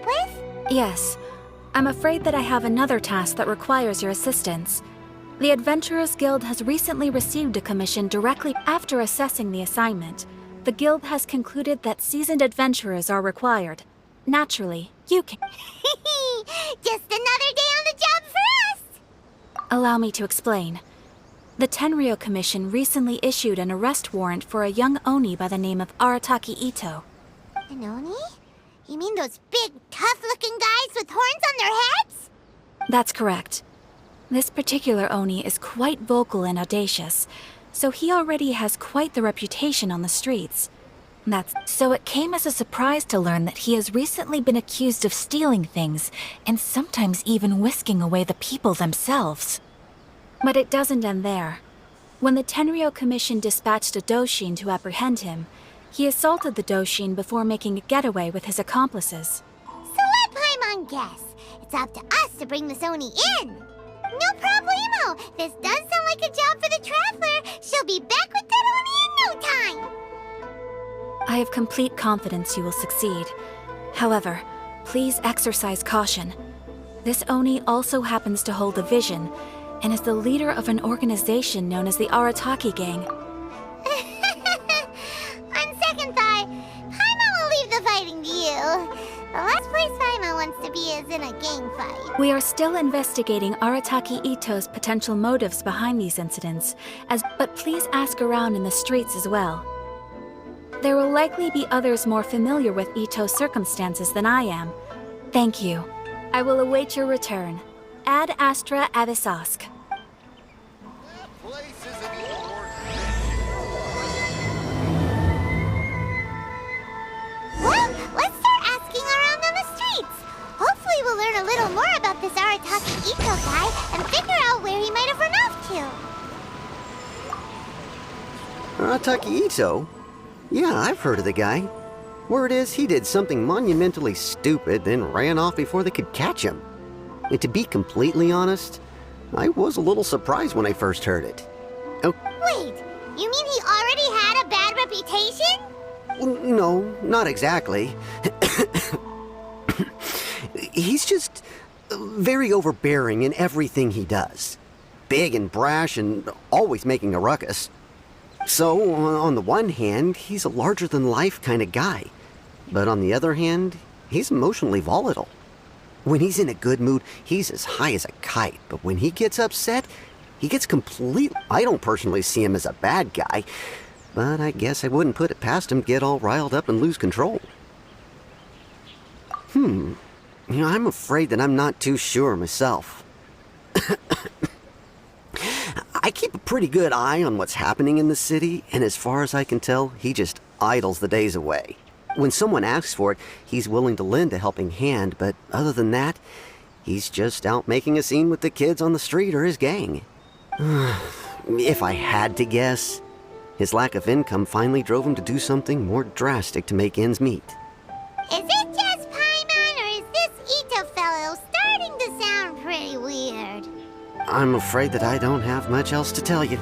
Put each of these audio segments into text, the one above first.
with? Yes. I'm afraid that I have another task that requires your assistance. The Adventurers Guild has recently received a commission directly after assessing the assignment. The Guild has concluded that seasoned adventurers are required. Naturally, you can... Just another day on the job for us! Allow me to explain. The Tenryou Commission recently issued an arrest warrant for a young Oni by the name of Arataki Itto. An Oni? You mean those big, tough-looking guys with horns on their heads? That's correct. This particular Oni is quite vocal and audacious, so he already has quite the reputation on the streets. So it came as a surprise to learn that he has recently been accused of stealing things, and sometimes even whisking away the people themselves. But it doesn't end there. When the Tenryou Commission dispatched a Doshin to apprehend him, he assaulted the Doshin before making a getaway with his accomplices. So let Paimon guess. It's up to us to bring this Oni in. No problemo. This does sound like a job for the Traveler. She'll be back with that Oni in no time. I have complete confidence you will succeed. However, please exercise caution. This Oni also happens to hold a vision, and is the leader of an organization known as the Arataki Gang. On second thought, Paimon will leave the fighting to you. The last place Paimon wants to be is in a gang fight. We are still investigating Arataki Itto's potential motives behind these incidents, but please ask around in the streets as well. There will likely be others more familiar with Itto's circumstances than I am. Thank you. I will await your return. Ad Astra Avisask. Well, let's start asking around on the streets. Hopefully we'll learn a little more about this Arataki Itto guy and figure out where he might have run off to. Arataki Itto? Yeah, I've heard of the guy. Word is he did something monumentally stupid, then ran off before they could catch him. And to be completely honest, I was a little surprised when I first heard it. Oh, Wait, you mean he already had a bad reputation? no, not exactly. He's just very overbearing in everything he does. Big and brash and always making a ruckus. So, on the one hand, he's a larger-than-life kind of guy. But on the other hand, he's emotionally volatile. When he's in a good mood, he's as high as a kite. But when he gets upset, he gets complete. I don't personally see him as a bad guy. But I guess I wouldn't put it past him to get all riled up and lose control. I'm afraid that I'm not too sure myself. I keep a pretty good eye on what's happening in the city, and as far as I can tell, he just idles the days away. When someone asks for it, he's willing to lend a helping hand, but other than that, he's just out making a scene with the kids on the street or his gang. If I had to guess, his lack of income finally drove him to do something more drastic to make ends meet. Is it just Paimon, or is this Itto fellow starting to sound pretty weird? I'm afraid that I don't have much else to tell you.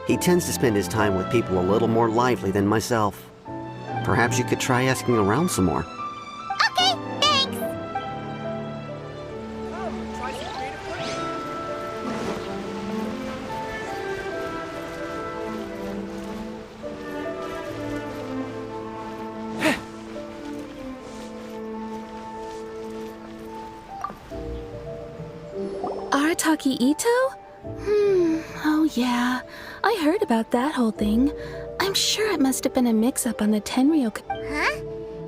He tends to spend his time with people a little more lively than myself. Perhaps you could try asking around some more. Okay, thanks. Arataki Itto? Oh yeah. I heard about that whole thing. I'm sure it must have been a mix-up on the Tenryou. Huh?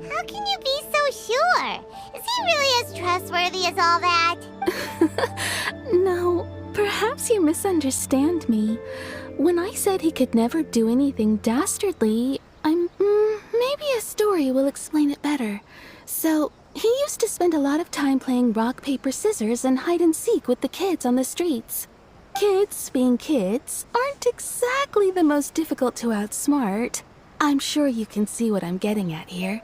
How can you be so sure? Is he really as trustworthy as all that? No, perhaps you misunderstand me. When I said he could never do anything dastardly, maybe a story will explain it better. So, he used to spend a lot of time playing rock, paper, scissors and hide and seek with the kids on the streets. Kids, being kids, aren't exactly the most difficult to outsmart. I'm sure you can see what I'm getting at here.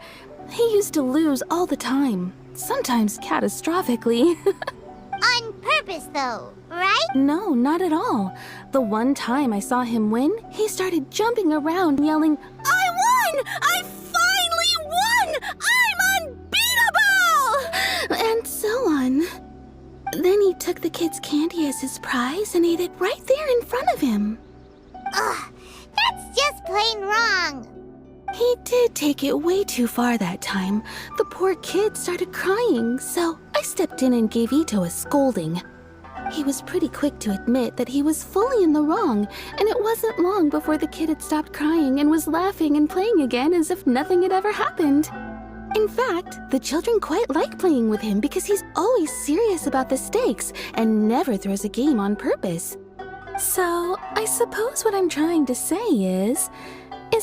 He used to lose all the time, sometimes catastrophically. On purpose, though, right? No, not at all. The one time I saw him win, he started jumping around yelling, "I won! I finally won! I'm unbeatable!" gone. Then he took the kid's candy as his prize and ate it right there in front of him. Ugh, that's just plain wrong. He did take it way too far that time. The poor kid started crying, so I stepped in and gave Itto a scolding. He was pretty quick to admit that he was fully in the wrong, and it wasn't long before the kid had stopped crying and was laughing and playing again as if nothing had ever happened. In fact, the children quite like playing with him because he's always serious about the stakes and never throws a game on purpose. So, I suppose what I'm trying to say is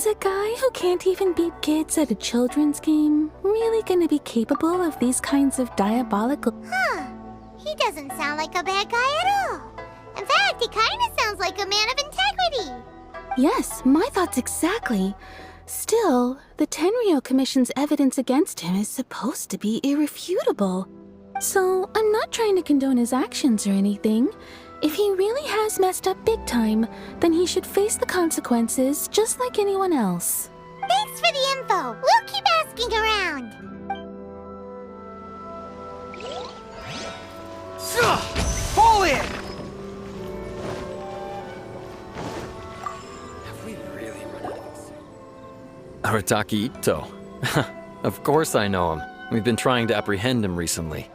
a guy who can't even beat kids at a children's game really gonna be capable of these kinds of diabolical... Huh. He doesn't sound like a bad guy at all. In fact, he kind of sounds like a man of integrity. Yes, my thoughts exactly. Still, the Tenryou Commission's evidence against him is supposed to be irrefutable. So, I'm not trying to condone his actions or anything. If he really has messed up big time, then he should face the consequences just like anyone else. Thanks for the info. We'll keep asking around. Fall in! Have we really run out of Arataki itto. Of course I know him. We've been trying to apprehend him recently.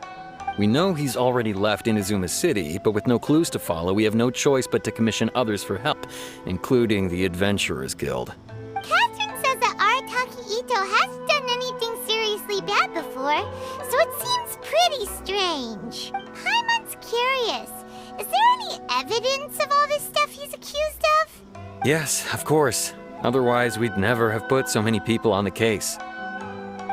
We know he's already left Inazuma City, but with no clues to follow, we have no choice but to commission others for help, including the Adventurers Guild. Catherine says that Arataki Itto hasn't done anything seriously bad before, so it seems pretty strange. Paimon's curious. Is there any evidence of all this stuff he's accused of? Yes, of course. Otherwise, we'd never have put so many people on the case.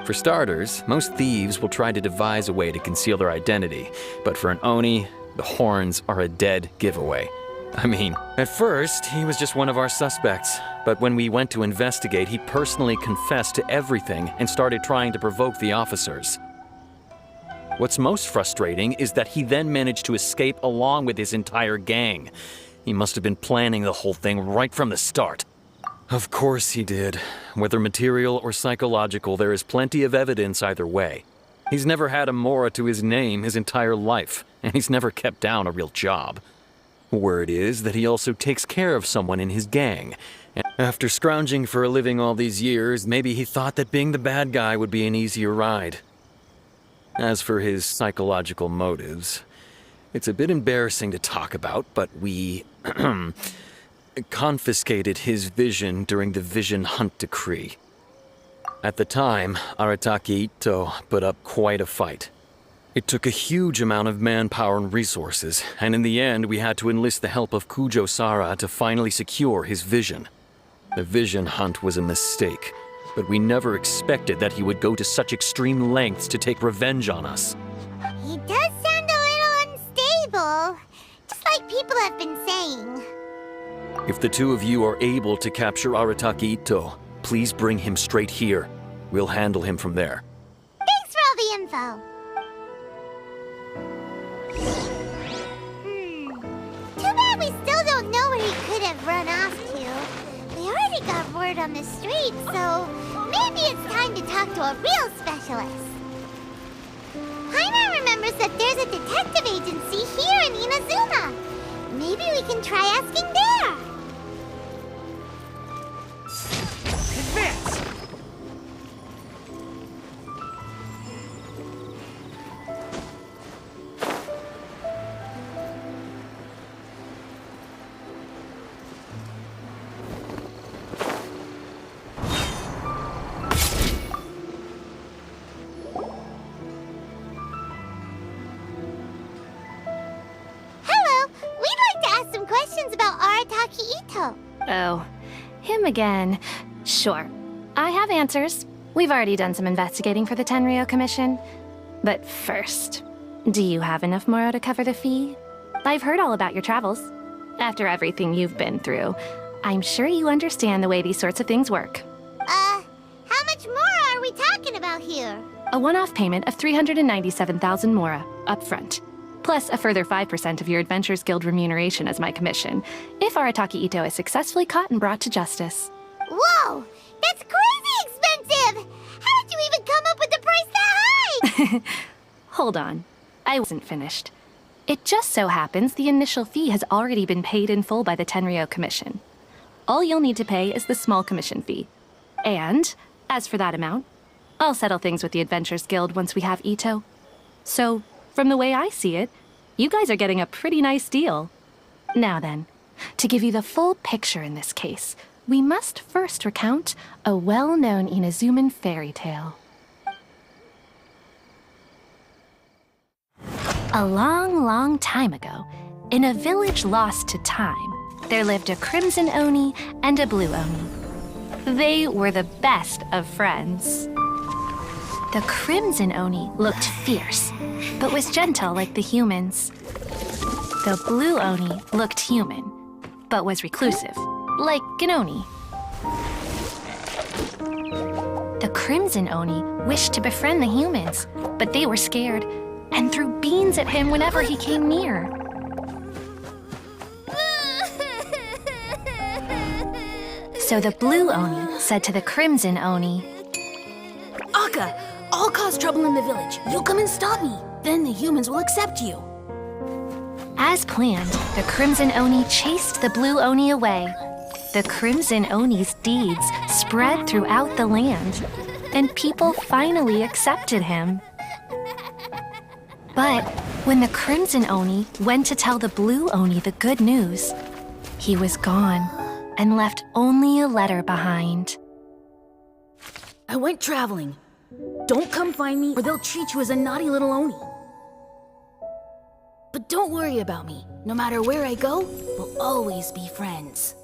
For starters, most thieves will try to devise a way to conceal their identity, but for an Oni, the horns are a dead giveaway. I mean, at first, he was just one of our suspects, but when we went to investigate, he personally confessed to everything and started trying to provoke the officers. What's most frustrating is that he then managed to escape along with his entire gang. He must have been planning the whole thing right from the start. Of course he did. Whether material or psychological, there is plenty of evidence either way. He's never had a Mora to his name his entire life, and he's never kept down a real job. Word is that he also takes care of someone in his gang. And after scrounging for a living all these years, maybe he thought that being the bad guy would be an easier ride. As for his psychological motives, it's a bit embarrassing to talk about, but we confiscated his vision during the Vision Hunt Decree. At the time, Arataki itto put up quite a fight. It took a huge amount of manpower and resources, and in the end we had to enlist the help of Kujo-Sara to finally secure his vision. The Vision Hunt was a mistake, but we never expected that he would go to such extreme lengths to take revenge on us. He does sound a little unstable, just like people have been saying. If the two of you are able to capture Arataki itto, please bring him straight here. We'll handle him from there. Thanks for all the info. Too bad we still don't know where he could have run off to. We already got word on the street, so maybe it's time to talk to a real specialist. Paimon remembers that there's a detective agency here in Inazuma. Maybe we can try asking there. advance! Questions about Arataki itto. Oh, him again. Sure. I have answers. We've already done some investigating for the Tenryou Commission. But first, do you have enough Moro to cover the fee? I've heard all about your travels. After everything you've been through, I'm sure you understand the way these sorts of things work. How much more are we talking about here? A one-off payment of 397,000 Mora, up front. Plus a further 5% of your Adventurers Guild remuneration as my commission, if Arataki itto is successfully caught and brought to justice. Whoa! That's crazy expensive! How did you even come up with the price that high? Hold on. I wasn't finished. It just so happens the initial fee has already been paid in full by the Tenryou Commission. All you'll need to pay is the small commission fee. And, as for that amount, I'll settle things with the Adventurers Guild once we have Itto. So, from the way I see it, you guys are getting a pretty nice deal. Now then, to give you the full picture in this case, we must first recount a well-known Inazuman fairy tale. A long, long time ago, in a village lost to time, there lived a crimson oni and a blue oni. They were the best of friends. The crimson oni looked fierce, but was gentle like the humans. The blue oni looked human, but was reclusive, like an oni. The crimson oni wished to befriend the humans, but they were scared and threw beans at him whenever he came near. So the blue oni said to the crimson oni, Akka, I'll cause trouble in the village. You'll come and stop me. Then the humans will accept you. As planned, the crimson oni chased the blue oni away. The crimson oni's deeds spread throughout the land, and people finally accepted him. But when the crimson oni went to tell the blue oni the good news, he was gone and left only a letter behind. I went traveling. Don't come find me or they'll treat you as a naughty little oni. But don't worry about me. No matter where I go, we'll always be friends.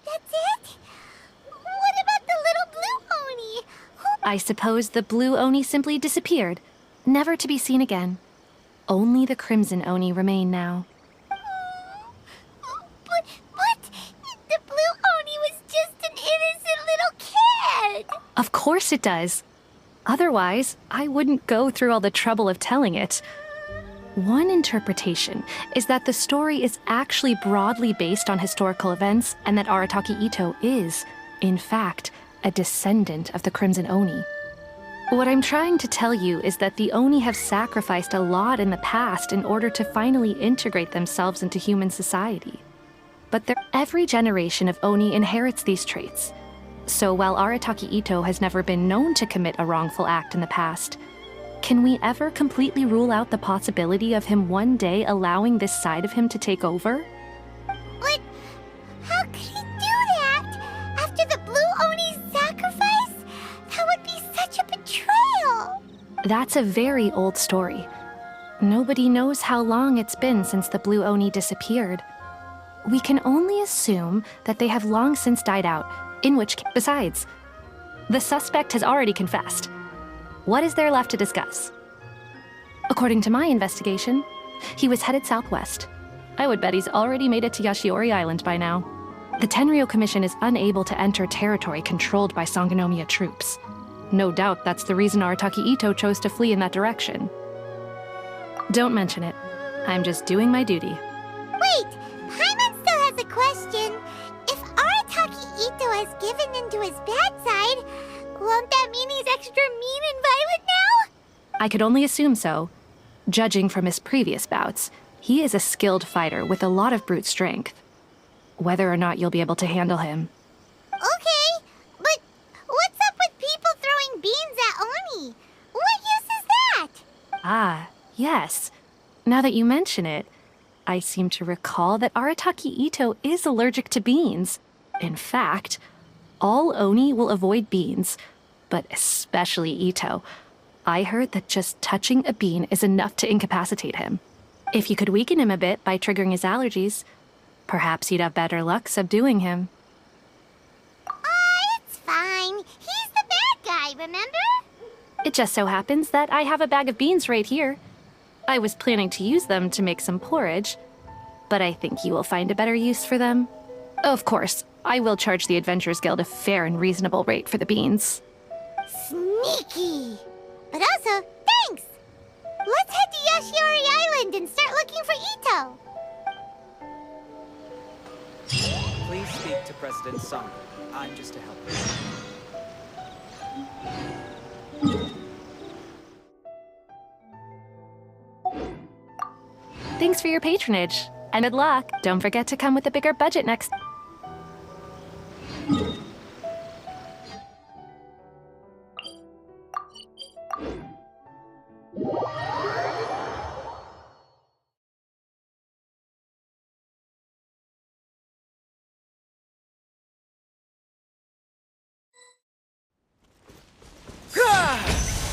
That's it? What about the little blue oni? I suppose the blue oni simply disappeared, never to be seen again. Only the crimson oni remain now. But the blue oni was just an innocent little kid. Of course it does. Otherwise, I wouldn't go through all the trouble of telling it. One interpretation is that the story is actually broadly based on historical events and that Arataki Itto is, in fact, a descendant of the Crimson Oni. What I'm trying to tell you is that the Oni have sacrificed a lot in the past in order to finally integrate themselves into human society. But every generation of Oni inherits these traits. So while Arataki Itto has never been known to commit a wrongful act in the past, can we ever completely rule out the possibility of him one day allowing this side of him to take over? But how could he do that? After the blue oni's sacrifice? That would be such a betrayal. That's a very old story. Nobody knows how long it's been since the blue oni disappeared. We can only assume that they have long since died out, besides, the suspect has already confessed. What is there left to discuss? According to my investigation, he was headed southwest. I would bet he's already made it to Yashiori Island by now. The Tenryou Commission is unable to enter territory controlled by Sangonomiya troops. No doubt that's the reason Arataki Itto chose to flee in that direction. Don't mention it. I'm just doing my duty. Wait, Paimon still has a question. If Arataki Itto has given in to his bad side, won't that mean he's extra mean and violent now? I could only assume so. Judging from his previous bouts, he is a skilled fighter with a lot of brute strength. Whether or not you'll be able to handle him. Okay, but what's up with people throwing beans at Oni? What use is that? Ah, yes. Now that you mention it, I seem to recall that Arataki Itto is allergic to beans. In fact, all Oni will avoid beans, but especially Itto. I heard that just touching a bean is enough to incapacitate him. If you could weaken him a bit by triggering his allergies, perhaps you'd have better luck subduing him. It's fine. He's the bad guy, remember? It just so happens that I have a bag of beans right here. I was planning to use them to make some porridge, but I think you will find a better use for them. Of course, I will charge the Adventurers Guild a fair and reasonable rate for the beans. Sneaky. But also, thanks. Let's head to Yashiori Island and start looking for Itto. Please speak to President Song. I'm just a helper. Thanks for your patronage. And good luck. Don't forget to come with a bigger budget next.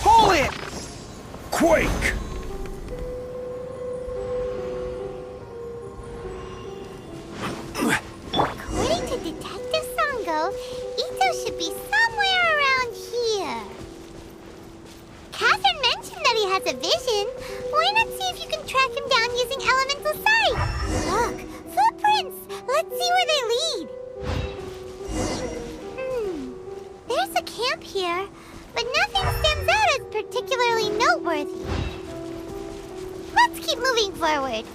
Hold it! Quake! According to Detective Sango, Itto should be somewhere around here. Catherine mentioned that he has a vision. Why not see if you can track him down using elemental sight? Look, footprints! Let's see where they lead. There's a camp here, but nothing stands out as particularly noteworthy. Let's keep moving forward.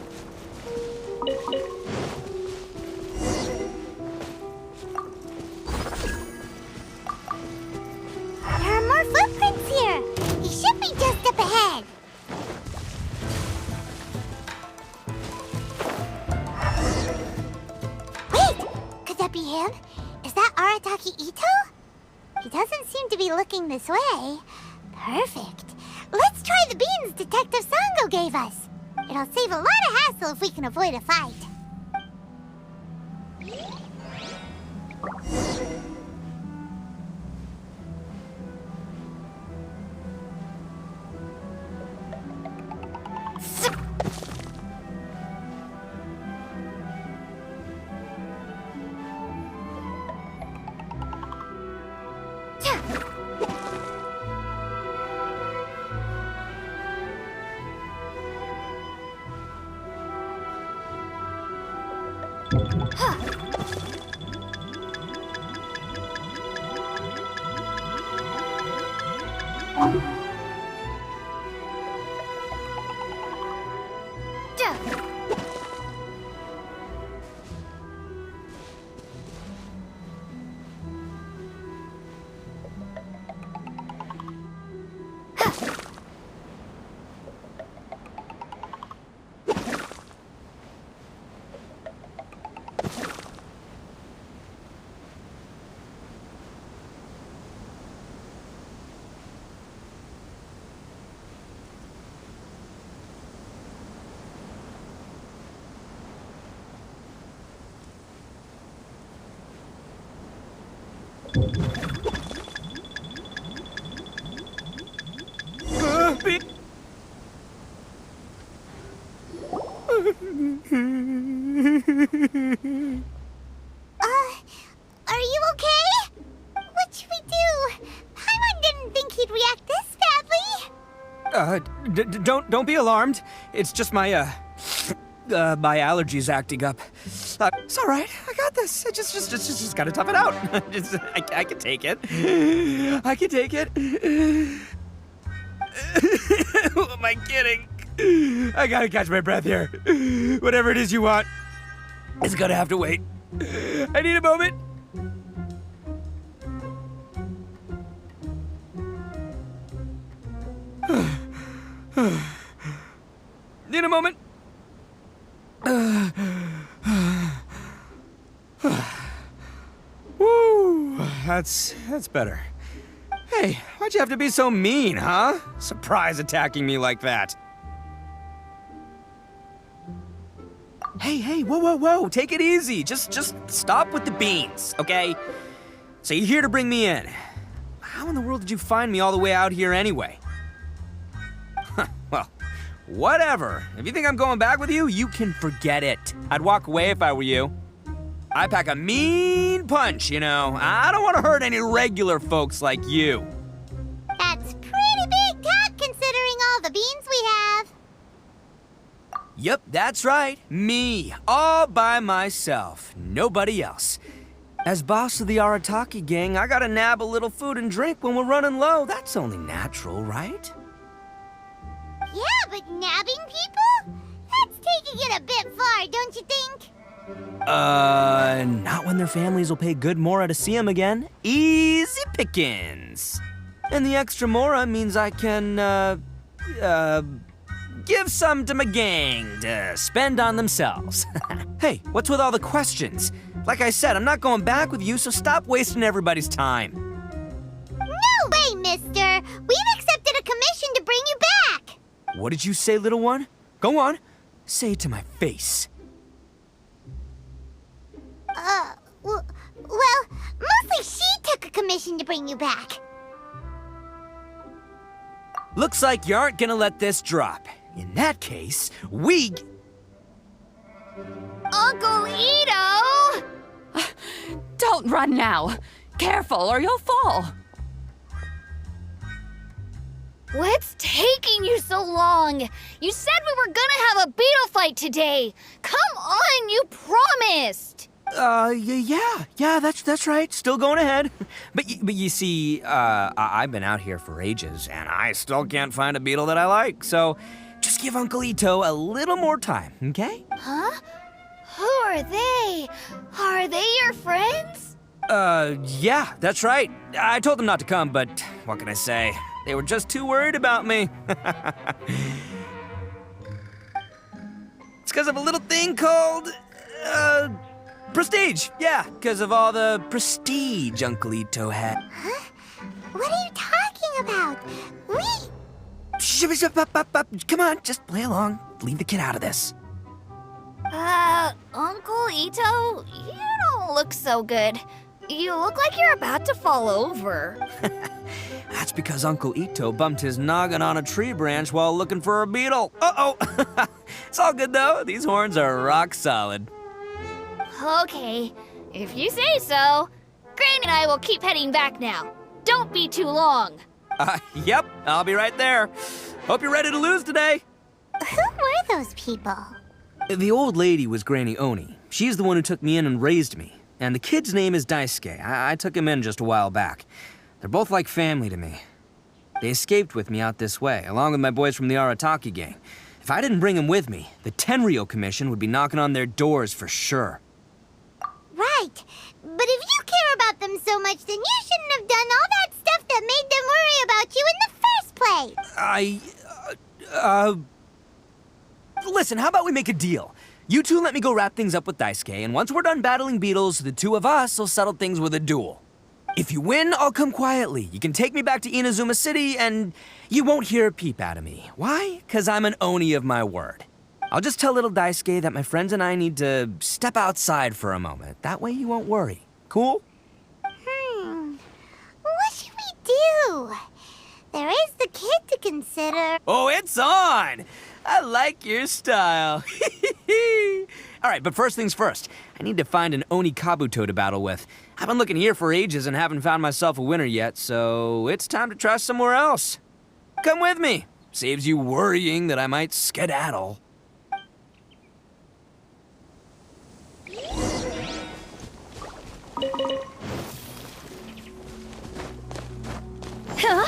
There are more footprints here. He should be just up ahead. Wait! Could that be him? Is that Arataki Itto? He doesn't seem to be looking this way. Perfect. Let's try the beans Detective Sango gave us. It'll save a lot of hassle if we can avoid a fight. Are you okay? What should we do? Paimon didn't think he'd react this badly. Don't be alarmed. It's just my my allergies acting up. It's all right. I got this. I just gotta tough it out. I can take it. I can take it. Who am I kidding? I gotta catch my breath here. Whatever it is you want, it's gonna have to wait. I need a moment. Need a moment. Woo, that's better. Hey, why'd you have to be so mean, huh? Surprise attacking me like that. Hey, whoa, take it easy. Just stop with the beans, okay? So you're here to bring me in. How in the world did you find me all the way out here anyway? Well, whatever. If you think I'm going back with you, you can forget it. I'd walk away if I were you. I pack a mean punch, you know. I don't want to hurt any regular folks like you. That's pretty big talk considering all the beans we have. Yep, that's right. Me, all by myself. Nobody else. As boss of the Arataki gang, I gotta nab a little food and drink when we're running low. That's only natural, right? Yeah, but nabbing people? That's taking it a bit far, don't you think? Not when their families will pay good mora to see them again. Easy pickings. And the extra mora means I can, give some to my gang to spend on themselves. Hey, what's with all the questions? Like I said, I'm not going back with you, so stop wasting everybody's time. No way, mister! We've accepted a commission to bring you back! What did you say, little one? Go on. Say it to my face. Well, mostly she took a commission to bring you back. Looks like you aren't gonna let this drop. In that case, we... Uncle Ito! Don't run now. Careful or you'll fall. What's taking you so long? You said we were gonna have a beetle fight today. Come on, you promised. Yeah, that's right. Still going ahead. But you see, I've been out here for ages, and I still can't find a beetle that I like. So just give Uncle Ito a little more time, okay? Huh? Who are they? Are they your friends? Yeah, that's right. I told them not to come, but what can I say? They were just too worried about me. It's because of a little thing called, prestige. Yeah, because of all the prestige Uncle Ito had. Huh? What are you talking about? Come on, just play along. Leave the kid out of this. Uncle Ito, you don't look so good. You look like you're about to fall over. That's because Uncle Ito bumped his noggin on a tree branch while looking for a beetle. Uh-oh. It's all good, though. These horns are rock solid. Okay, if you say so. Granny and I will keep heading back now. Don't be too long. Yep, I'll be right there. Hope you're ready to lose today. Who were those people? The old lady was Granny Oni. She's the one who took me in and raised me. And the kid's name is Daisuke. I took him in just a while back. They're both like family to me. They escaped with me out this way, along with my boys from the Arataki gang. If I didn't bring them with me, the Tenryou Commission would be knocking on their doors for sure. Right. But if you care about them so much, then you shouldn't have done all that stuff that made them worry about you in the first place. Listen, how about we make a deal? You two let me go wrap things up with Daisuke, and once we're done battling beetles, the two of us will settle things with a duel. If you win, I'll come quietly. You can take me back to Inazuma City, and you won't hear a peep out of me. Why? 'Cause I'm an Oni of my word. I'll just tell little Daisuke that my friends and I need to step outside for a moment. That way you won't worry. Cool? What should we do? There is the kid to consider. Oh, it's on! I like your style. All right, but first things first. I need to find an Oni Kabuto to battle with. I've been looking here for ages and haven't found myself a winner yet, so it's time to try somewhere else. Come with me. Saves you worrying that I might skedaddle. Huh?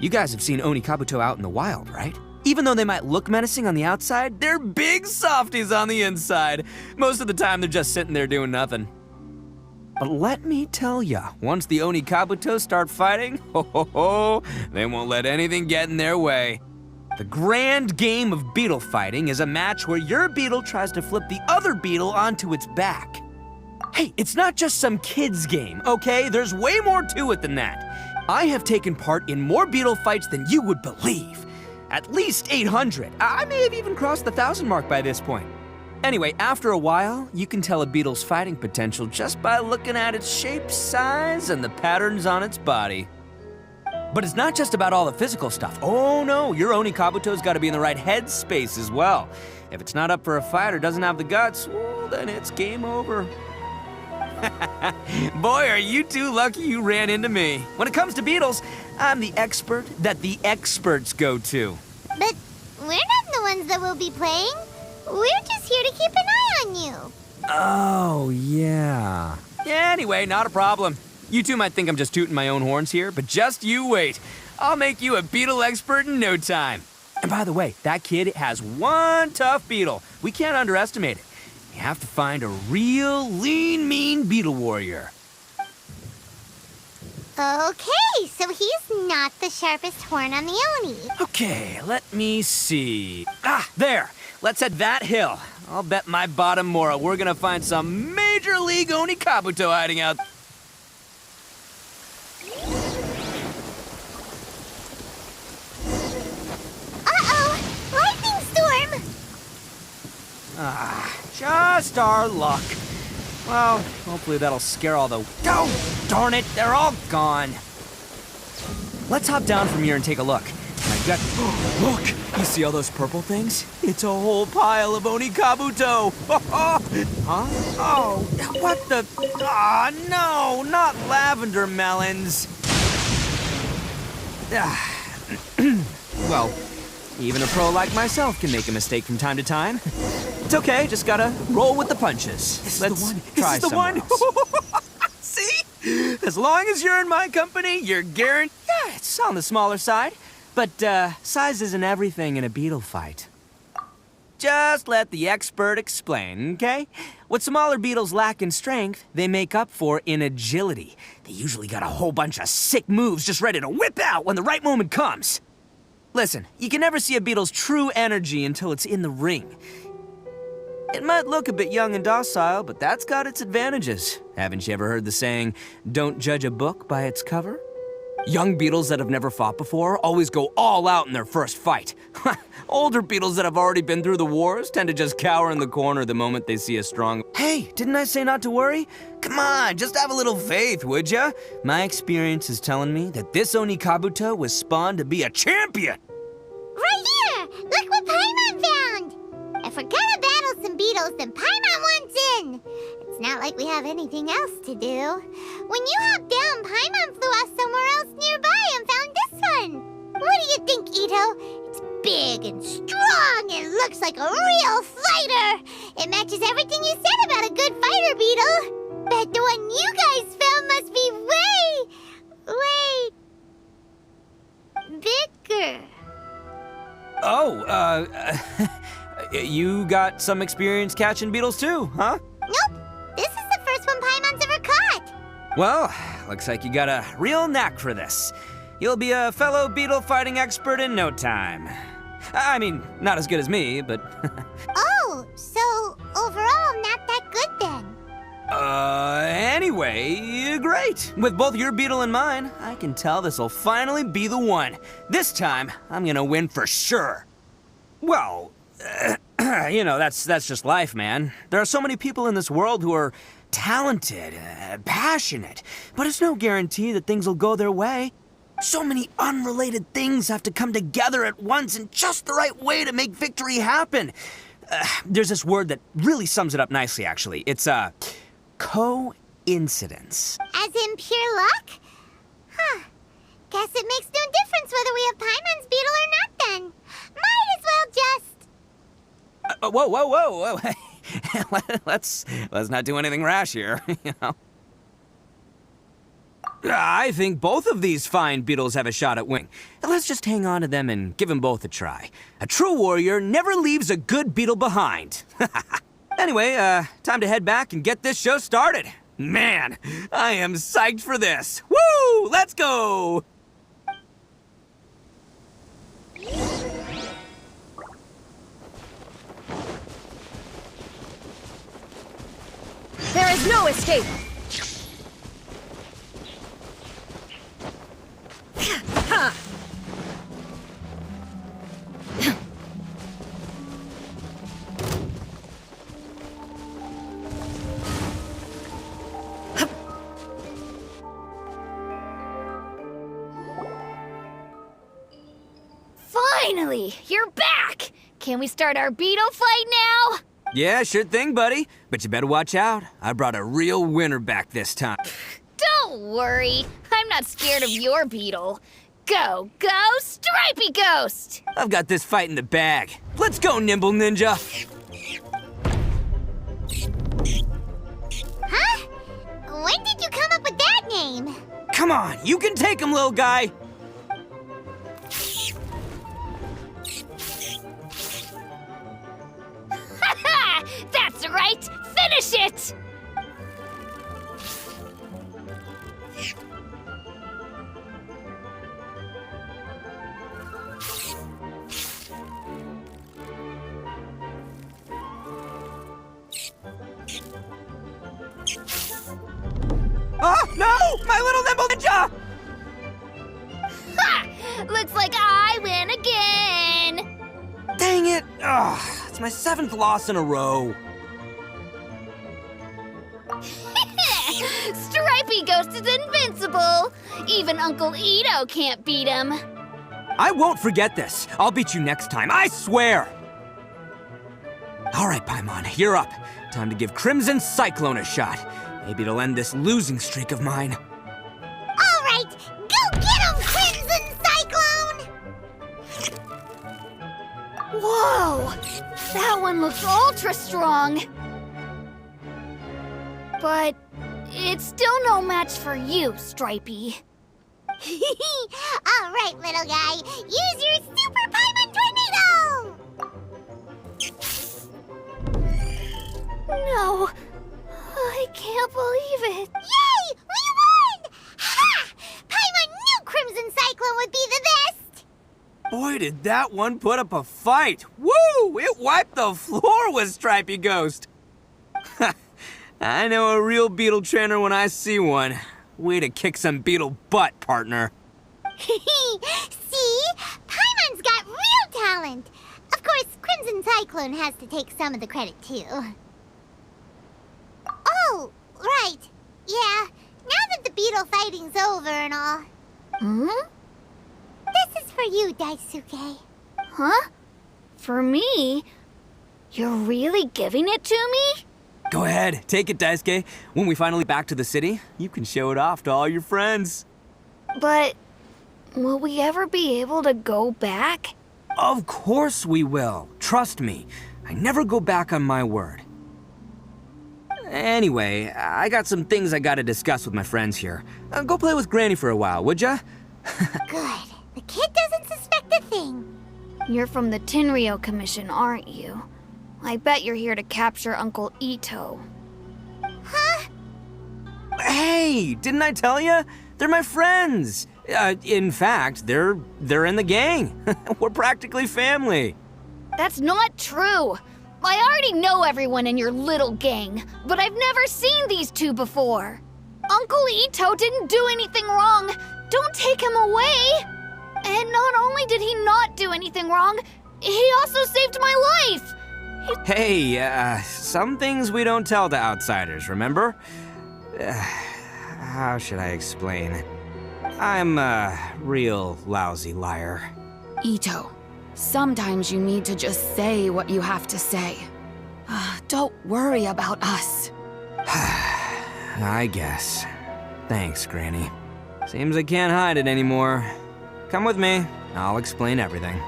You guys have seen Oni Kabuto out in the wild, right? Even though they might look menacing on the outside, they're big softies on the inside. Most of the time, they're just sitting there doing nothing. But let me tell ya, once the Oni Kabuto start fighting, they won't let anything get in their way. The grand game of beetle fighting is a match where your beetle tries to flip the other beetle onto its back. Hey, it's not just some kid's game, okay? There's way more to it than that. I have taken part in more beetle fights than you would believe. At least 800. I may have even crossed the 1,000 mark by this point. Anyway, after a while, you can tell a beetle's fighting potential just by looking at its shape, size, and the patterns on its body. But it's not just about all the physical stuff. Oh no, your Oni Kabuto's gotta be in the right headspace as well. If it's not up for a fight or doesn't have the guts, well, then it's game over. Boy, are you two lucky you ran into me. When it comes to beetles, I'm the expert that the experts go to. But we're not the ones that will be playing. We're just here to keep an eye on you. Oh, yeah. Anyway, not a problem. You two might think I'm just tooting my own horns here, but just you wait. I'll make you a beetle expert in no time. And by the way, that kid has one tough beetle. We can't underestimate it. You have to find a real lean, mean beetle warrior. Okay, so he's not the sharpest horn on the Oni. Okay, let me see. Ah, there. Let's head that hill. I'll bet my bottom Mora we're gonna find some major league Oni Kabuto hiding out. Uh-oh! Lightning storm! Ah, just our luck. Well, hopefully that'll scare all the... Oh, darn it, they're all gone. Let's hop down from here and take a look. My gut... Look, you see all those purple things? It's a whole pile of Oni Kabuto. Huh? Oh, what the... Ah, no, not lavender melons. Well, even a pro like myself can make a mistake from time to time. It's okay, just gotta roll with the punches. Let's try somewhere else. See? As long as you're in my company, you're guaranteed... Yeah, it's on the smaller side. But, size isn't everything in a beetle fight. Just let the expert explain, okay? What smaller beetles lack in strength, they make up for in agility. They usually got a whole bunch of sick moves just ready to whip out when the right moment comes. Listen, you can never see a beetle's true energy until it's in the ring. It might look a bit young and docile, but that's got its advantages. Haven't you ever heard the saying, don't judge a book by its cover? Young beetles that have never fought before always go all out in their first fight. Older beetles that have already been through the wars tend to just cower in the corner the moment they see a strong... Hey, didn't I say not to worry? Come on, just have a little faith, would ya? My experience is telling me that this Oni Kabuto was spawned to be a champion! Right here! Look what Paimon found! If we're gonna battle some beetles, then Paimon wants in! It's not like we have anything else to do. When you hopped down, Paimon flew off somewhere else nearby and found this one! What do you think, Itto? It's big and strong and looks like a real fighter! It matches everything you said about a good fighter beetle! Bet the one you guys found must be way... bigger. Oh, you got some experience catching beetles too, huh? Nope. This is the first one Paimon's ever caught. Well, looks like you got a real knack for this. You'll be a fellow beetle fighting expert in no time. I mean, not as good as me, but... Oh, so overall not that good then. Anyway, great. With both your beetle and mine, I can tell this'll finally be the one. This time, I'm gonna win for sure. Well, you know, that's just life, man. There are so many people in this world who are talented, passionate, but it's no guarantee that things will go their way. So many unrelated things have to come together at once in just the right way to make victory happen. There's this word that really sums it up nicely, actually. It's, coincidence. As in pure luck? Huh. Guess it makes no difference whether we have Paimon's beetle or not then. Might as well just... Whoa. Let's not do anything rash here, you know. I think both of these fine beetles have a shot at winning. Let's just hang on to them and give them both a try. A true warrior never leaves a good beetle behind. Anyway, time to head back and get this show started. Man, I am psyched for this. Woo! Let's go! There is no escape! Finally, you're back! Can we start our beetle fight now? Yeah, sure thing, buddy. But you better watch out. I brought a real winner back this time. Don't worry, I'm not scared of your beetle. Go, Stripey Ghost! I've got this fight in the bag. Let's go, Nimble Ninja. Huh? When did you come up with that name? Come on, you can take him, little guy. it! Oh, no! My little nimble ninja! Ha! Looks like I win again! Dang it! Ugh, it's my 7th loss in a row. Stripey Ghost is invincible! Even Uncle Itto can't beat him. I won't forget this. I'll beat you next time, I swear! All right, Paimon, you're up. Time to give Crimson Cyclone a shot. Maybe it'll end this losing streak of mine. All right, go get him, Crimson Cyclone! Whoa! That one looks ultra strong. But it's still no match for you, Stripey. All right, little guy, use your Super Paimon Tornado! No, I can't believe it. Yay! We won! Ha! Paimon knew Crimson Cyclone would be the best! Boy, did that one put up a fight. Woo! It wiped the floor with Stripey Ghost. I know a real beetle trainer when I see one. Way to kick some beetle butt, partner. See? Paimon's got real talent. Of course, Crimson Cyclone has to take some of the credit, too. Oh, right. Yeah, now that the beetle fighting's over and all. This is for you, Daisuke. Huh? For me? You're really giving it to me? Go ahead, take it, Daisuke. When we finally back to the city, you can show it off to all your friends. But will we ever be able to go back? Of course we will. Trust me. I never go back on my word. Anyway, I got some things I gotta discuss with my friends here. Go play with Granny for a while, would ya? Good. The kid doesn't suspect a thing. You're from the Tenryou Commission, aren't you? I bet you're here to capture Uncle Itto. Huh? Hey, didn't I tell ya? They're my friends. In fact, they're in the gang. We're practically family. That's not true. I already know everyone in your little gang, but I've never seen these two before. Uncle Itto didn't do anything wrong. Don't take him away. And not only did he not do anything wrong, he also saved my life. Hey, some things we don't tell to outsiders, remember? How should I explain? I'm a real lousy liar. Itto, sometimes you need to just say what you have to say. Don't worry about us. I guess. Thanks, Granny. Seems I can't hide it anymore. Come with me. I'll explain everything.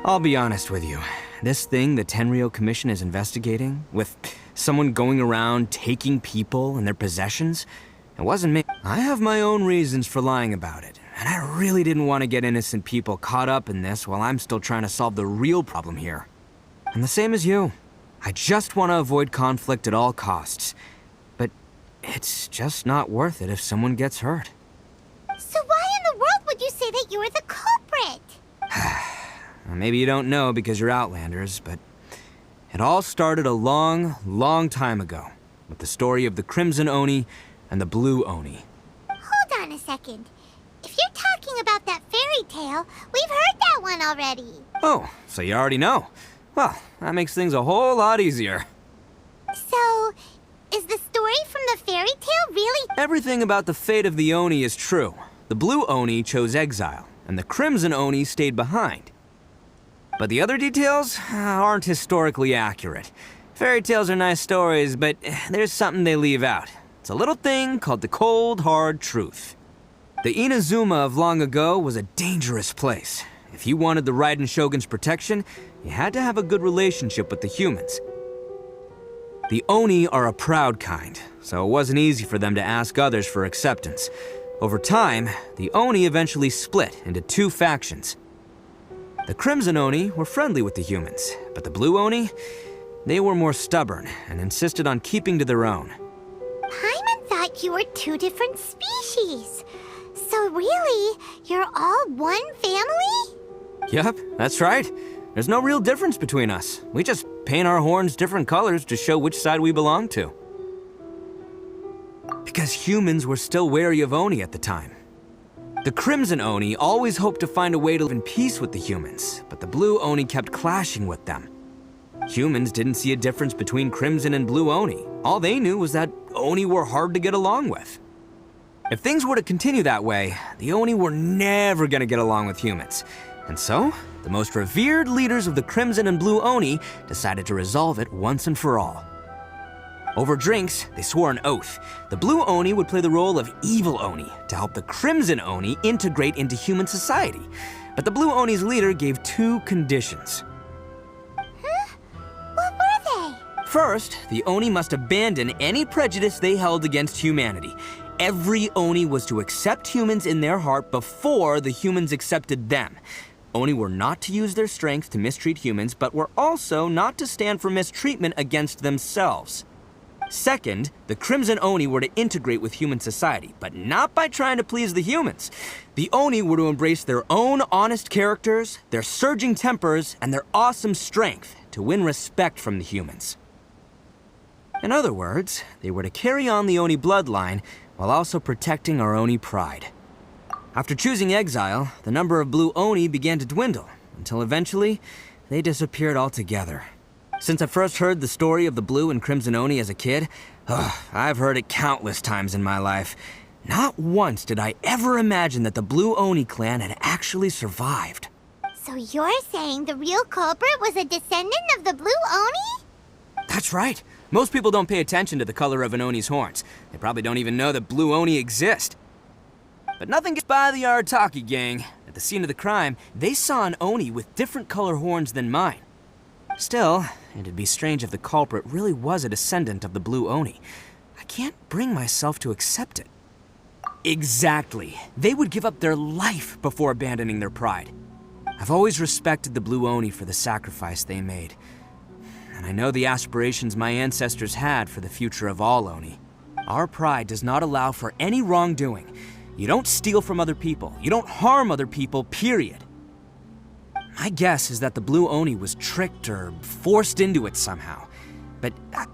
I'll be honest with you. This thing the Tenryou Commission is investigating, with someone going around taking people and their possessions, it wasn't me. I have my own reasons for lying about it, and I really didn't want to get innocent people caught up in this while I'm still trying to solve the real problem here. I'm the same as you. I just want to avoid conflict at all costs. But it's just not worth it if someone gets hurt. So why in the world would you say that you were the culprit? Maybe you don't know because you're Outlanders, but it all started a long, long time ago with the story of the Crimson Oni and the Blue Oni. Hold on a second. If you're talking about that fairy tale, we've heard that one already. Oh, so you already know. Well, that makes things a whole lot easier. So, is the story from the fairy tale really? Everything about the fate of the Oni is true. The Blue Oni chose exile, and the Crimson Oni stayed behind. But the other details aren't historically accurate. Fairy tales are nice stories, but there's something they leave out. It's a little thing called the cold, hard truth. The Inazuma of long ago was a dangerous place. If you wanted the Raiden Shogun's protection, you had to have a good relationship with the humans. The Oni are a proud kind, so it wasn't easy for them to ask others for acceptance. Over time, the Oni eventually split into two factions. The Crimson Oni were friendly with the humans, but the Blue Oni, they were more stubborn and insisted on keeping to their own. Paimon thought you were two different species. So really, you're all one family? Yup, that's right. There's no real difference between us. We just paint our horns different colors to show which side we belong to. Because humans were still wary of Oni at the time. The Crimson Oni always hoped to find a way to live in peace with the humans, but the Blue Oni kept clashing with them. Humans didn't see a difference between Crimson and Blue Oni. All they knew was that Oni were hard to get along with. If things were to continue that way, the Oni were never gonna get along with humans. And so, the most revered leaders of the Crimson and Blue Oni decided to resolve it once and for all. Over drinks, they swore an oath. The Blue Oni would play the role of evil Oni to help the Crimson Oni integrate into human society. But the Blue Oni's leader gave two conditions. Huh? What were they? First, the Oni must abandon any prejudice they held against humanity. Every Oni was to accept humans in their heart before the humans accepted them. Oni were not to use their strength to mistreat humans, but were also not to stand for mistreatment against themselves. Second, the Crimson Oni were to integrate with human society, but not by trying to please the humans. The Oni were to embrace their own honest characters, their surging tempers, and their awesome strength to win respect from the humans. In other words, they were to carry on the Oni bloodline while also protecting our Oni pride. After choosing exile, the number of Blue Oni began to dwindle, until eventually, they disappeared altogether. Since I first heard the story of the Blue and Crimson Oni as a kid, I've heard it countless times in my life. Not once did I ever imagine that the Blue Oni clan had actually survived. So you're saying the real culprit was a descendant of the Blue Oni? That's right. Most people don't pay attention to the color of an Oni's horns. They probably don't even know that Blue Oni exist. But nothing gets by the Arataki gang. At the scene of the crime, they saw an Oni with different color horns than mine. Still, it'd be strange if the culprit really was a descendant of the Blue Oni. I can't bring myself to accept it. Exactly. They would give up their life before abandoning their pride. I've always respected the Blue Oni for the sacrifice they made. And I know the aspirations my ancestors had for the future of all Oni. Our pride does not allow for any wrongdoing. You don't steal from other people. You don't harm other people, period. My guess is that the Blue Oni was tricked or forced into it somehow. But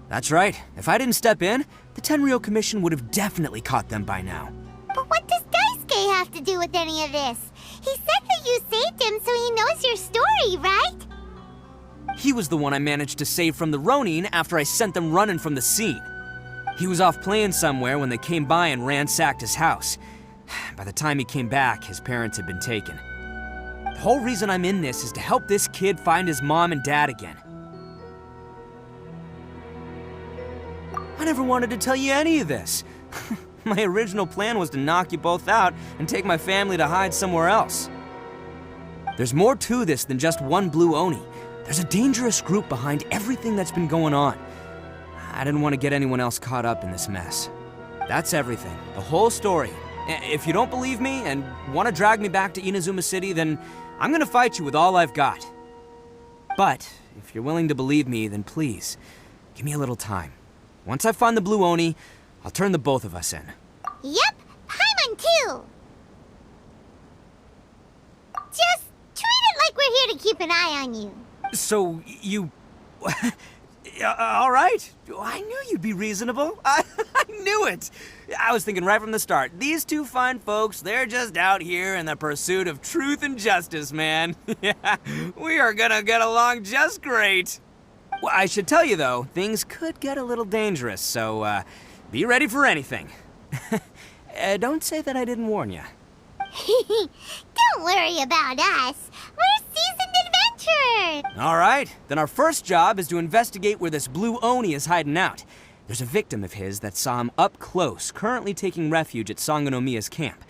that's right. If I didn't step in, the Tenryou Commission would have definitely caught them by now. But what does Daisuke have to do with any of this? He said that you saved him so he knows your story, right? He was the one I managed to save from the Ronin after I sent them running from the scene. He was off playing somewhere when they came by and ransacked his house. By the time he came back, his parents had been taken. The whole reason I'm in this is to help this kid find his mom and dad again. I never wanted to tell you any of this. My original plan was to knock you both out and take my family to hide somewhere else. There's more to this than just one Blue Oni. There's a dangerous group behind everything that's been going on. I didn't want to get anyone else caught up in this mess. That's everything, the whole story. If you don't believe me and want to drag me back to Inazuma City, then I'm gonna fight you with all I've got. But if you're willing to believe me, then please, give me a little time. Once I find the Blue Oni, I'll turn the both of us in. Yep, Paimon too! Just treat it like we're here to keep an eye on you. So, you... all right. I knew you'd be reasonable. I knew it. I was thinking right from the start, these two fine folks, they're just out here in the pursuit of truth and justice, man. Yeah, we are gonna get along just great. Well, I should tell you, though, things could get a little dangerous, so be ready for anything. Don't say that I didn't warn you. Don't worry about us. We're seasoned adventurers. All right, then our first job is to investigate where this Blue Oni is hiding out. There's a victim of his that saw him up close, currently taking refuge at Sangonomiya's camp.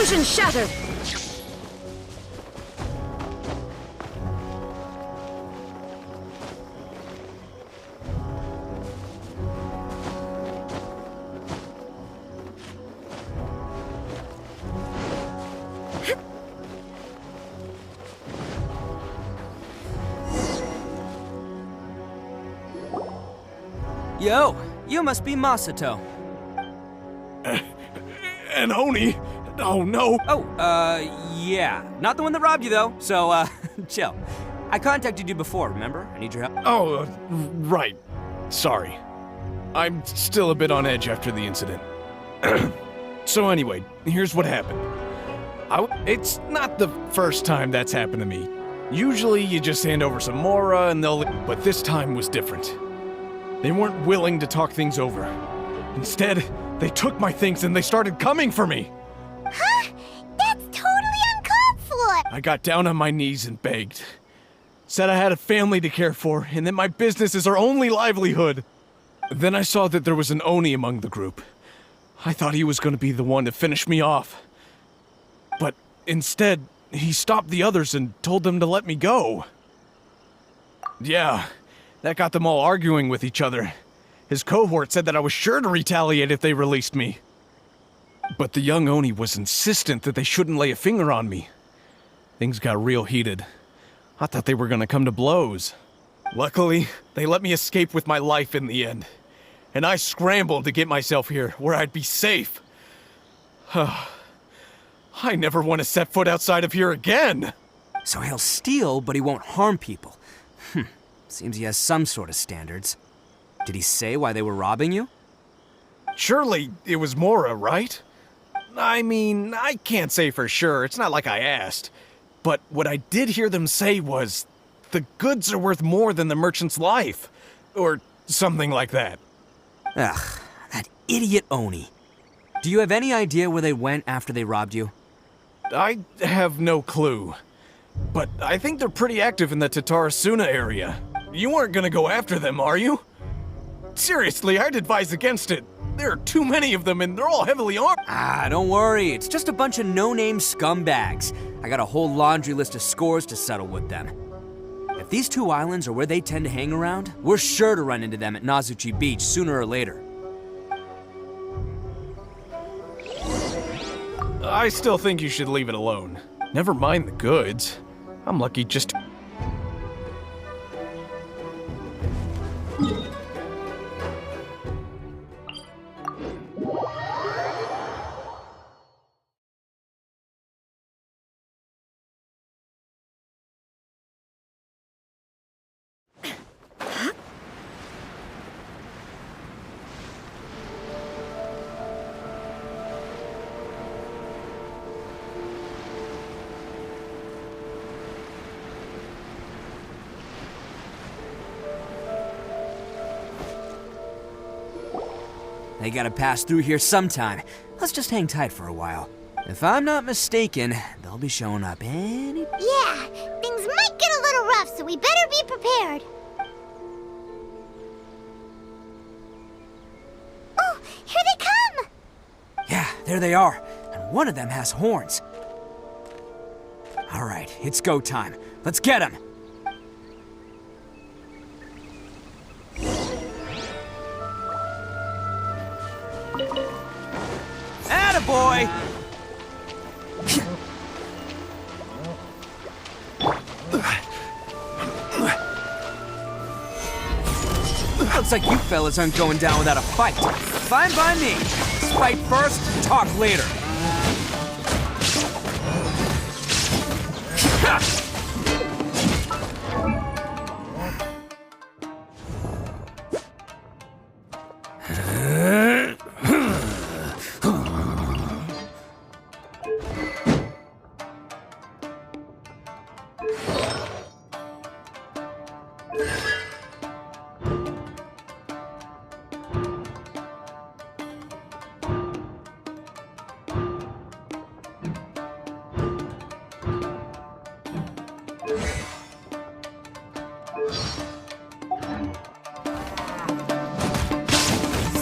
Vision shattered! Yo, you must be Masato. An Oni? Oh no! Oh, yeah. Not the one that robbed you, though, so, chill. I contacted you before, remember? I need your help. Oh, right. Sorry. I'm still a bit on edge after the incident. So anyway, here's what happened. It's not the first time that's happened to me. Usually you just hand over some Mora and they'll... But this time was different. They weren't willing to talk things over. Instead, they took my things and they started coming for me. Huh? That's totally uncalled for! I got down on my knees and begged. Said I had a family to care for and that my business is our only livelihood. Then I saw that there was an Oni among the group. I thought he was going to be the one to finish me off. But instead, he stopped the others and told them to let me go. Yeah, that got them all arguing with each other. His cohort said that I was sure to retaliate if they released me. But the young Oni was insistent that they shouldn't lay a finger on me. Things got real heated. I thought they were gonna come to blows. Luckily, they let me escape with my life in the end. And I scrambled to get myself here, where I'd be safe. I never want to set foot outside of here again! So he'll steal, but he won't harm people. Seems he has some sort of standards. Did he say why they were robbing you? Surely it was Mora, right? I mean, I can't say for sure, it's not like I asked. But what I did hear them say was, the goods are worth more than the merchant's life. Or something like that. Ugh, that idiot Oni. Do you have any idea where they went after they robbed you? I have no clue. But I think they're pretty active in the Tatarasuna area. You aren't gonna go after them, are you? Seriously, I'd advise against it. There are too many of them and they're all heavily armed. Don't worry. It's just a bunch of no-name scumbags. I got a whole laundry list of scores to settle with them. If these two islands are where they tend to hang around, we're sure to run into them at Nazuchi Beach sooner or later. I still think you should leave it alone. Never mind the goods. I'm lucky just to... They gotta pass through here sometime. Let's just hang tight for a while. If I'm not mistaken, they'll be showing up any... Yeah, things might get a little rough, so we better be prepared. Oh, here they come! Yeah, there they are. And one of them has horns. All right, it's go time. Let's get him! Attaboy! Looks like you fellas aren't going down without a fight. Fine by me. Fight first, talk later.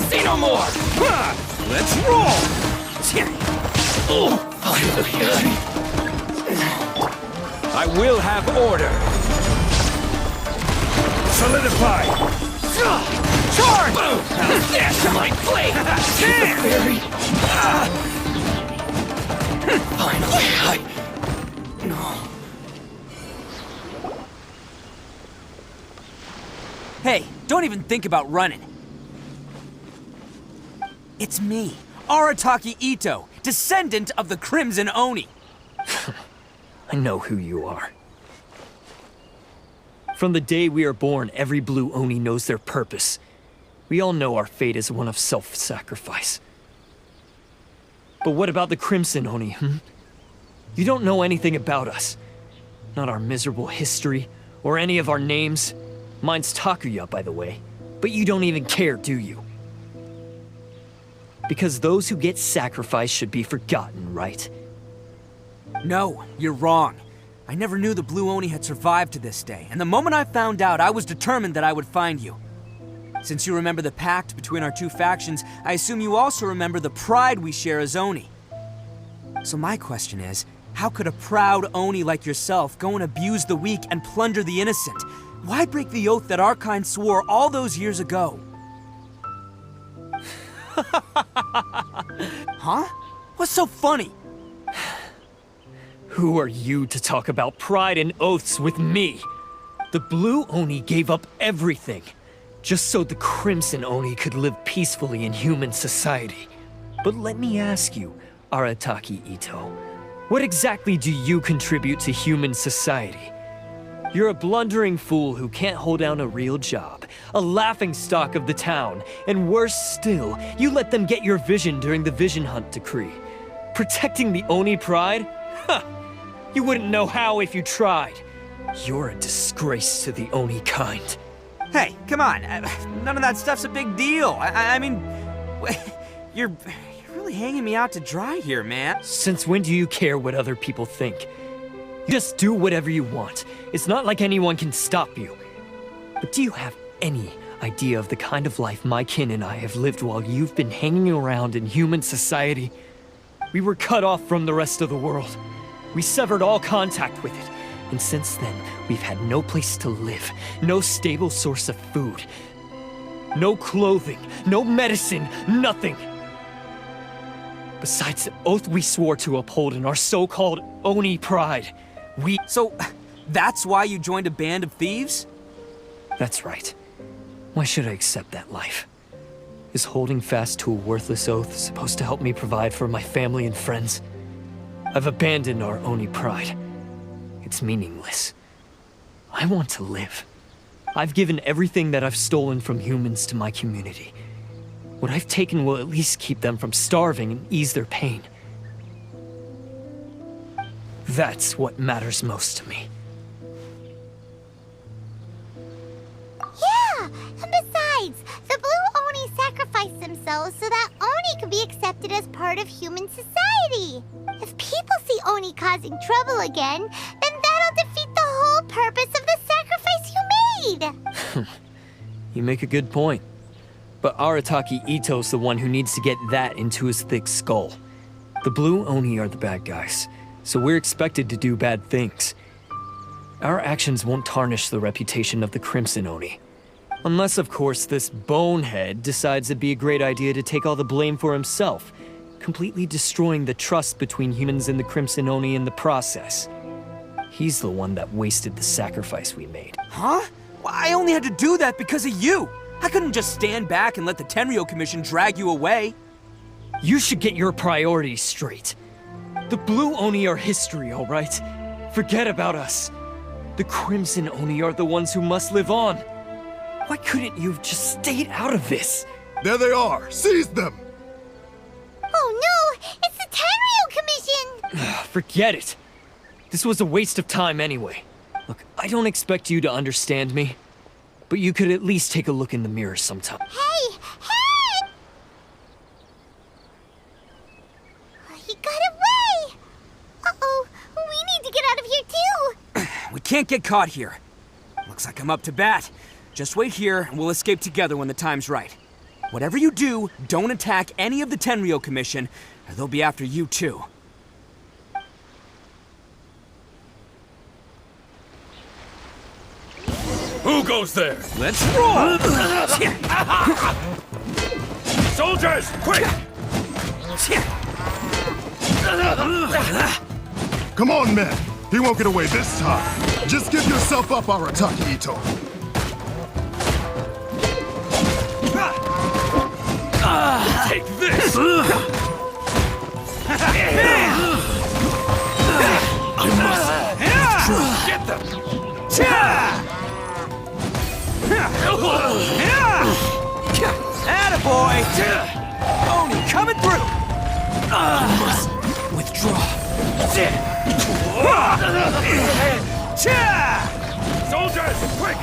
Say no more! Let's roll! I will have order. Solidify! Charge! That's my blade! Finally, Hey, don't even think about running. It's me, Arataki Itto, descendant of the Crimson Oni. I know who you are. From the day we are born, every blue Oni knows their purpose. We all know our fate is one of self-sacrifice. But what about the Crimson Oni, You don't know anything about us. Not our miserable history, or any of our names. Mine's Takuya, by the way. But you don't even care, do you? Because those who get sacrificed should be forgotten, right? No, you're wrong. I never knew the Blue Oni had survived to this day, and the moment I found out, I was determined that I would find you. Since you remember the pact between our two factions, I assume you also remember the pride we share as Oni. So my question is, how could a proud Oni like yourself go and abuse the weak and plunder the innocent? Why break the oath that our kind swore all those years ago? Huh? What's so funny? Who are you to talk about pride and oaths with me? The Blue Oni gave up everything, just so the Crimson Oni could live peacefully in human society. But let me ask you, Arataki Itto, what exactly do you contribute to human society? You're a blundering fool who can't hold down a real job, a laughingstock of the town, and worse still, you let them get your vision during the Vision Hunt decree. Protecting the Oni pride? Huh! You wouldn't know how if you tried. You're a disgrace to the Oni kind. Hey, come on. None of that stuff's a big deal. I mean, you're really hanging me out to dry here, man. Since when do you care what other people think? You just do whatever you want. It's not like anyone can stop you. But do you have any idea of the kind of life my kin and I have lived while you've been hanging around in human society? We were cut off from the rest of the world. We severed all contact with it. And since then, we've had no place to live, no stable source of food, no clothing, no medicine, nothing. Besides the oath we swore to uphold in our so-called Oni pride, So, that's why you joined a band of thieves? That's right. Why should I accept that life? Is holding fast to a worthless oath supposed to help me provide for my family and friends? I've abandoned our Oni pride. It's meaningless. I want to live. I've given everything that I've stolen from humans to my community. What I've taken will at least keep them from starving and ease their pain. That's what matters most to me. Yeah, and besides, the Blue Oni sacrificed themselves so that Oni could be accepted as part of human society. If people see Oni causing trouble again, then that'll defeat the whole purpose of the sacrifice you made. You make a good point. But Arataki Itto's the one who needs to get that into his thick skull. The Blue Oni are the bad guys, so we're expected to do bad things. Our actions won't tarnish the reputation of the Crimson Oni. Unless, of course, this bonehead decides it'd be a great idea to take all the blame for himself, completely destroying the trust between humans and the Crimson Oni in the process. He's the one that wasted the sacrifice we made. Huh? Well, I only had to do that because of you. I couldn't just stand back and let the Tenryo Commission drag you away. You should get your priorities straight. The Blue Oni are history, all right? Forget about us. The Crimson Oni are the ones who must live on. Why couldn't you have just stayed out of this? There they are! Seize them! Oh no! It's the Tenryo Commission! Forget it. This was a waste of time anyway. Look, I don't expect you to understand me, but you could at least take a look in the mirror sometime. Hey! Hey! He got away! Uh-oh, we need to get out of here too! We can't get caught here. Looks like I'm up to bat. Just wait here, and we'll escape together when the time's right. Whatever you do, don't attack any of the Tenryo Commission, or they'll be after you too. goes there? Let's roll! Soldiers, quick! Come on, men. He won't get away this time. Just give yourself up, Arataki Itto. Take this! I must Get them! Attaboy! Oni coming through! I must withdraw. Soldiers, quick!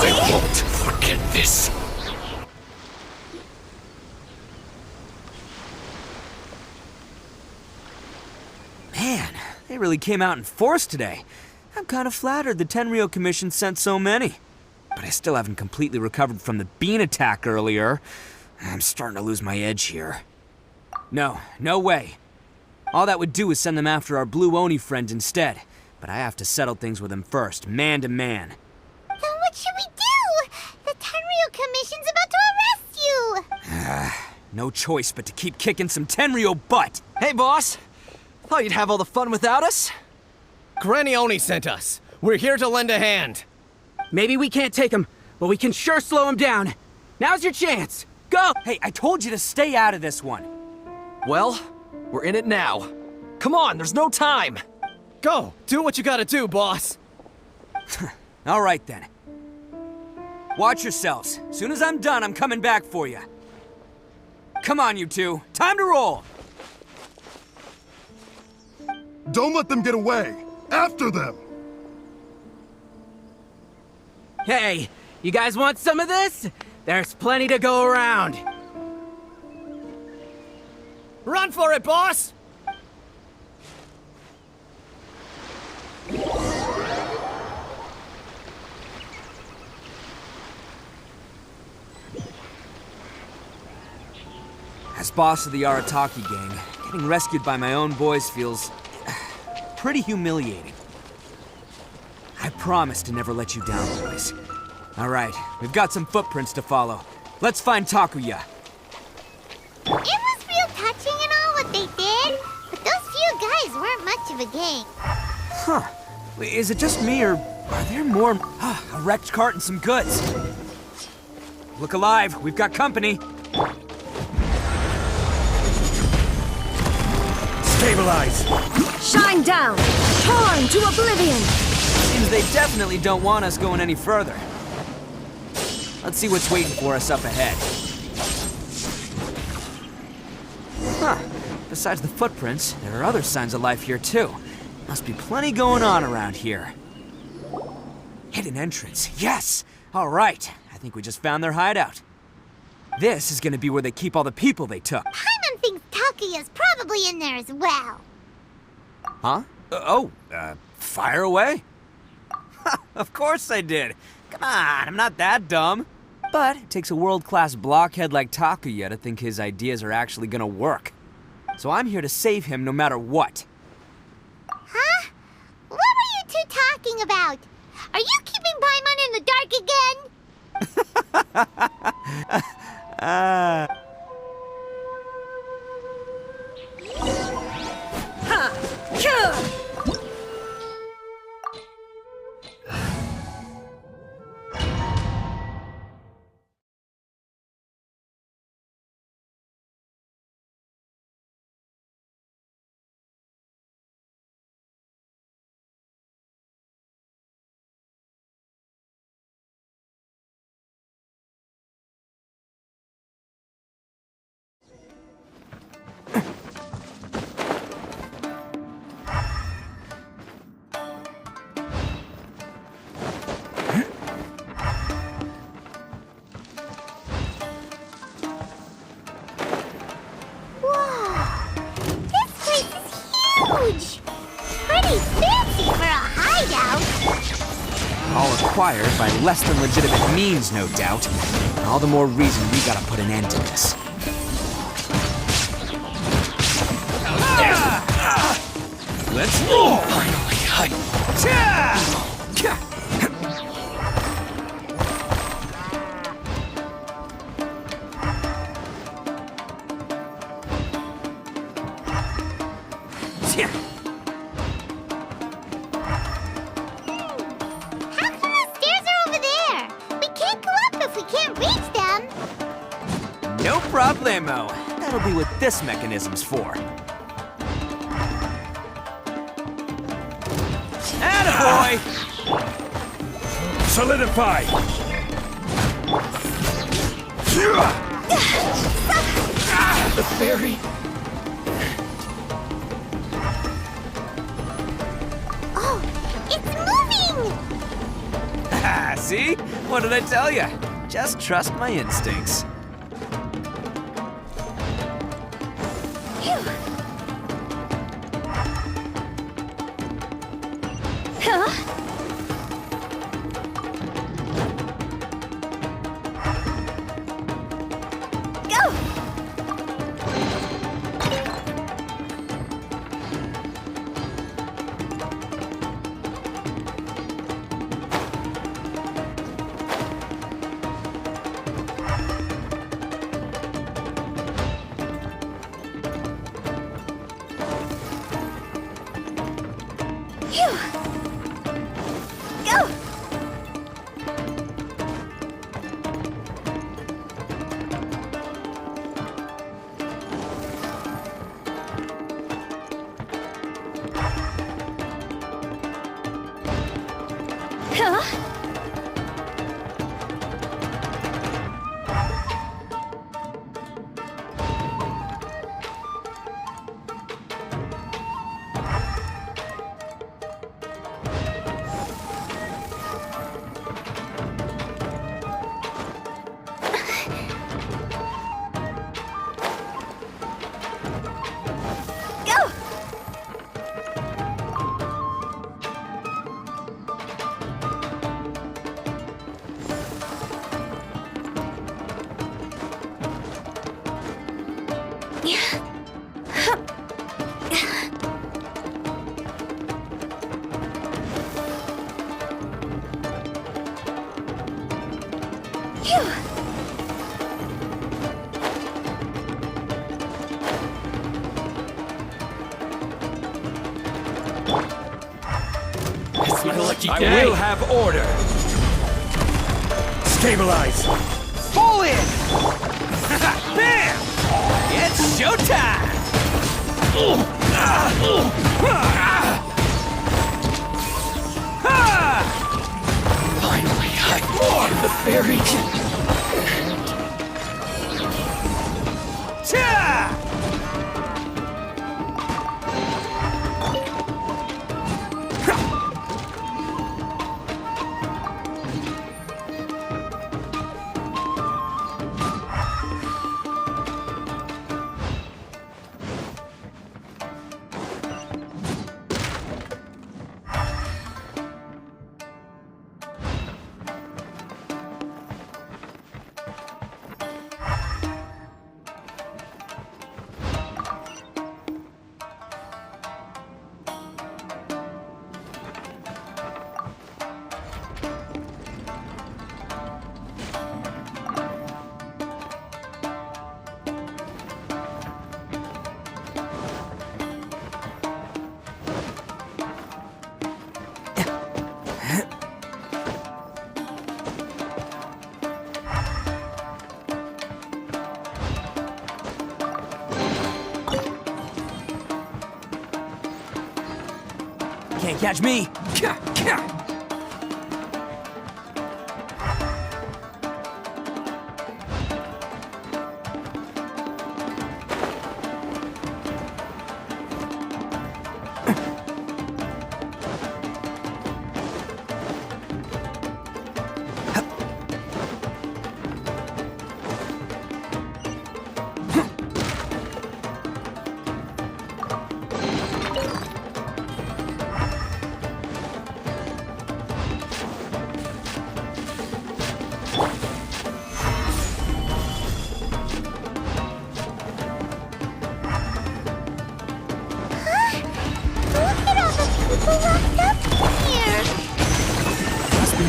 I won't forget this. Man, they really came out in force today. I'm kind of flattered the Tenryou Commission sent so many. But I still haven't completely recovered from the bean attack earlier. I'm starting to lose my edge here. No way. All that would do is send them after our blue Oni friend instead. But I have to settle things with him first, man to man. Then what should we do? The Tenryou Commission's about to arrest you! No choice but to keep kicking some Tenryou butt. Hey, boss! Thought you'd have all the fun without us? Granny Oni sent us. We're here to lend a hand. Maybe we can't take him, but we can sure slow him down. Now's your chance. Go! Hey, I told you to stay out of this one. Well, we're in it now. Come on, there's no time. Go! Do what you gotta do, boss. All right, then. Watch yourselves. Soon as I'm done, I'm coming back for you. Come on, you two. Time to roll! Don't let them get away. After them. Hey, you guys want some of this? There's plenty to go around. Run for it, boss! As boss of the Arataki gang, getting rescued by my own boys feels pretty humiliating. I promise to never let you down, boys. All right, we've got some footprints to follow. Let's find Takuya. It was real touching and all what they did, but those few guys weren't much of a gang. Huh. Is it just me, or are there more? A wrecked cart and some goods. Look alive, we've got company. Stabilize. Shine down! Torn to oblivion! Seems they definitely don't want us going any further. Let's see what's waiting for us up ahead. Huh. Besides the footprints, there are other signs of life here too. Must be plenty going on around here. Hidden entrance, yes! All right, I think we just found their hideout. This is gonna be where they keep all the people they took. Paimon thinks Takuya's probably in there as well. Huh? Fire away? Of course I did. Come on, I'm not that dumb. But it takes a world-class blockhead like Takuya to think his ideas are actually gonna work. So I'm here to save him no matter what. Huh? What were you two talking about? Are you keeping Paimon in the dark again? All acquired by less than legitimate means, no doubt. All the more reason we gotta put an end to this. Let's go! Finally, How come the stairs are over there? We can't go up if we can't reach them. No problemo. That'll be what this mechanism's for. Attaboy! Solidify! The fairy. Oh, it's moving! See? What did I tell you? Just trust my instincts. It's my lucky I day. will have order. Stabilize. Fall in! Bam! It's showtime! Finally, I'm the fairy. Can't catch me!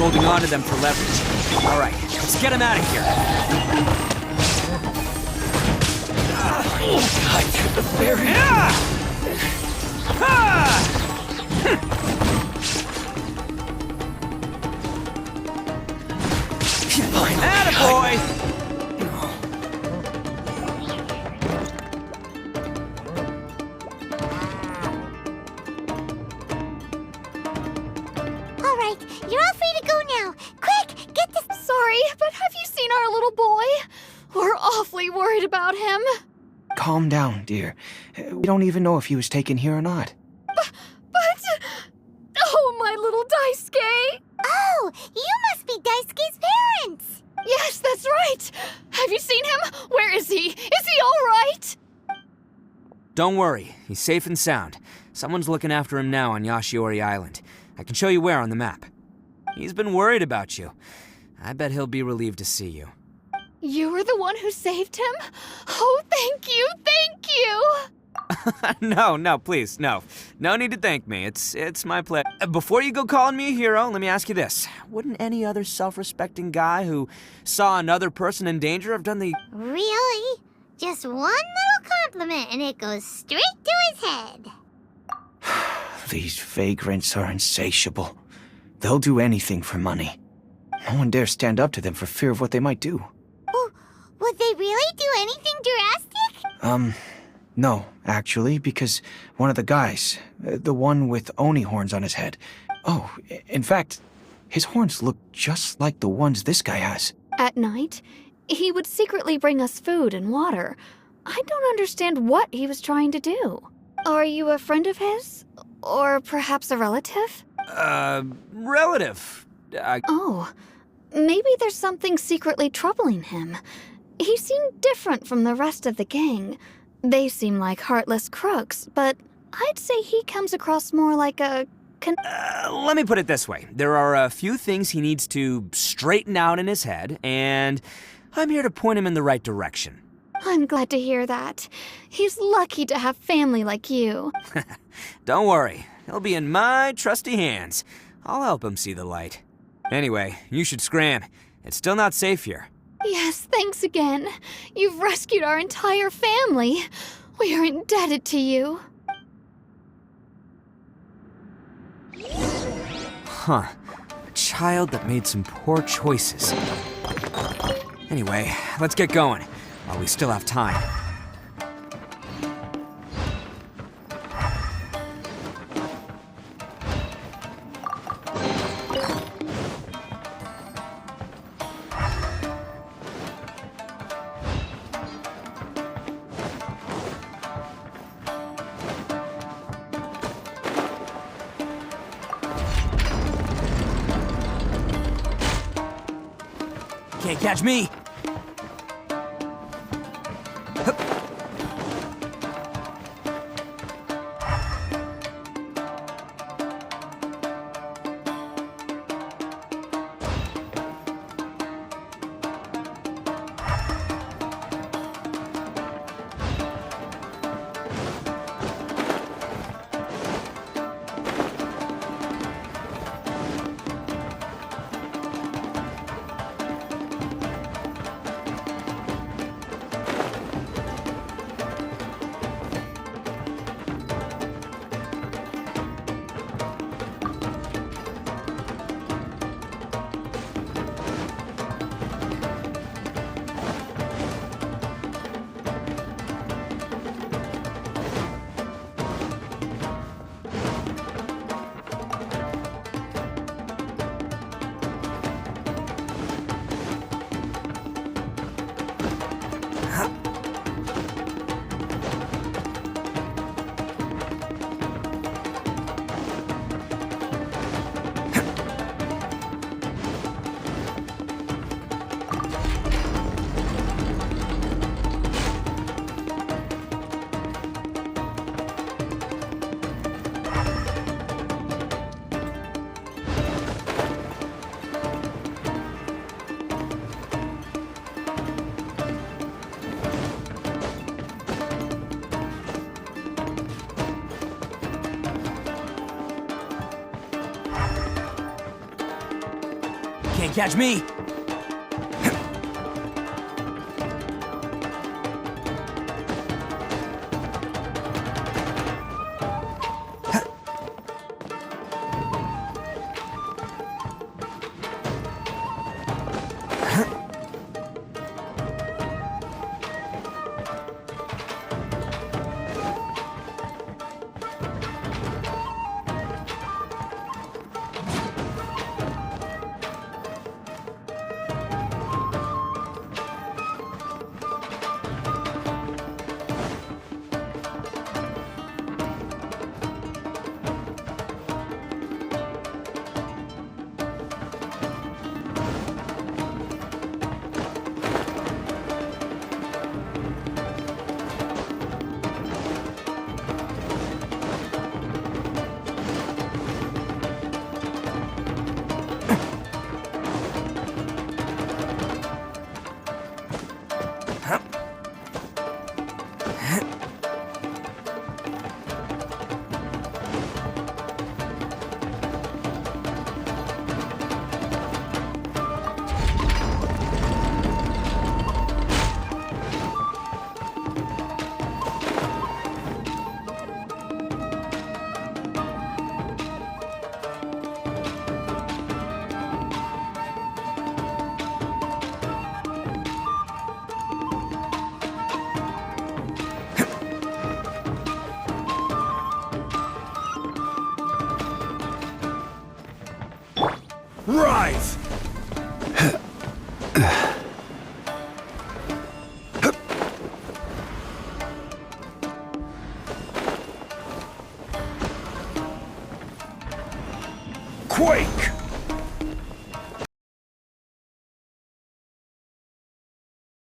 holding on to them for leverage. All right, let's get him out of here. I took the ferry. Attaboy! All right, you're all free to go now. Quick, get this. Sorry, but have you seen our little boy? We're awfully worried about him. Calm down, dear. We don't even know if he was taken here or not. But... Oh, my little Daisuke! Oh, you must be Daisuke's parents. Yes, that's right. Have you seen him? Where is he? Is he all right? Don't worry, he's safe and sound. Someone's looking after him now on Yashiori Island. I can show you where on the map. He's been worried about you. I bet he'll be relieved to see you. You were the one who saved him? Oh, thank you, thank you! No, please, no. No need to thank me. It's my pleasure. Before you go calling me a hero, let me ask you this. Wouldn't any other self-respecting guy who saw another person in danger have done the... Really? Just one little compliment and it goes straight to his head. These vagrants are insatiable. They'll do anything for money. No one dares stand up to them for fear of what they might do. Oh, would they really do anything drastic? No, actually, because one of the guys, the one with Oni horns on his head. Oh, in fact, his horns look just like the ones this guy has. At night, he would secretly bring us food and water. I don't understand what he was trying to do. Are you a friend of his? Or perhaps a relative? Relative. Oh, maybe there's something secretly troubling him. He seemed different from the rest of the gang. They seem like heartless crooks, but I'd say he comes across more like a... Let me put it this way. There are a few things he needs to straighten out in his head, and I'm here to point him in the right direction. I'm glad to hear that. He's lucky to have family like you. Don't worry. He'll be in my trusty hands. I'll help him see the light. Anyway, you should scram. It's still not safe here. Yes, thanks again. You've rescued our entire family. We are indebted to you. Huh. A child that made some poor choices. Anyway, let's get going, while we still have time. Can't catch me! Can't catch me. Rise! Quake!